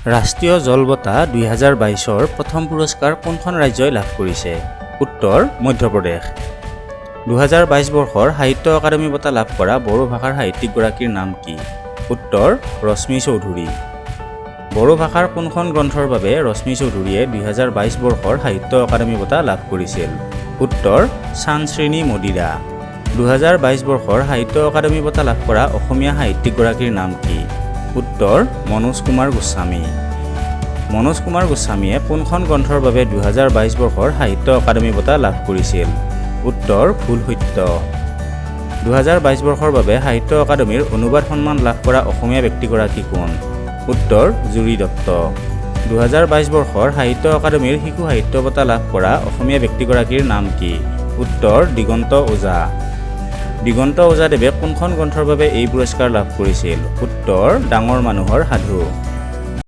ৰাষ্ট্ৰীয় জল বঁটা 2022ৰ প্ৰথম পুৰস্কাৰ কোনখন ৰাজ্যই লাভ কৰিছে? উত্তৰ মধ্যপ্ৰদেশ। 2022 বৰ্ষৰ সাহিত্য একাডেমী বঁটা লাভ কৰা বড়ো ভাষাৰ সাহিত্যিকগৰাকীৰ নাম কি? উত্তৰ ৰশ্মি চৌধুৰী। বড়ো ভাষাৰ কোনখন গ্ৰন্থৰ বাবে ৰশ্মি চৌধুৰীয়ে 2022 বৰ্ষৰ সাহিত্য একাডেমী বঁটা লাভ কৰিছিল? উত্তৰ চানশ্ৰেণী মদিৰা। 2022 বৰ্ষৰ সাহিত্য একাডেমী বঁটা লাভ কৰা অসমীয়া সাহিত্যিকগৰাকীৰ নাম কি? উত্তৰ মনোজ কুমাৰ গোস্বামী। মনোজ কুমাৰ গোস্বামীয়ে কোনখন গ্ৰন্থৰ বাবে 2022 বৰ্ষৰ সাহিত্য একাডেমী বঁটা লাভ কৰিছিল? উত্তৰ ফুল সত্য। 2022 বৰ্ষৰ বাবে সাহিত্য একাডেমীৰ অনুবাদ সন্মান লাভ কৰা অসমীয়া ব্যক্তিগৰাকী কোন? উত্তৰ জুৰি দত্ত। 2022 বৰ্ষৰ সাহিত্য একাডেমীৰ শিশু সাহিত্য বঁটা লাভ কৰা অসমীয়া ব্যক্তিগৰাকীৰ নাম কি? উত্তৰ দিগন্ত ওজা। দিগন্ত ওজাদেৱে কোনখন গ্ৰন্থৰ বাবে এই পুৰস্কাৰ লাভ কৰিছিল? উত্তৰ ডাঙৰ মানুহৰ সাধু।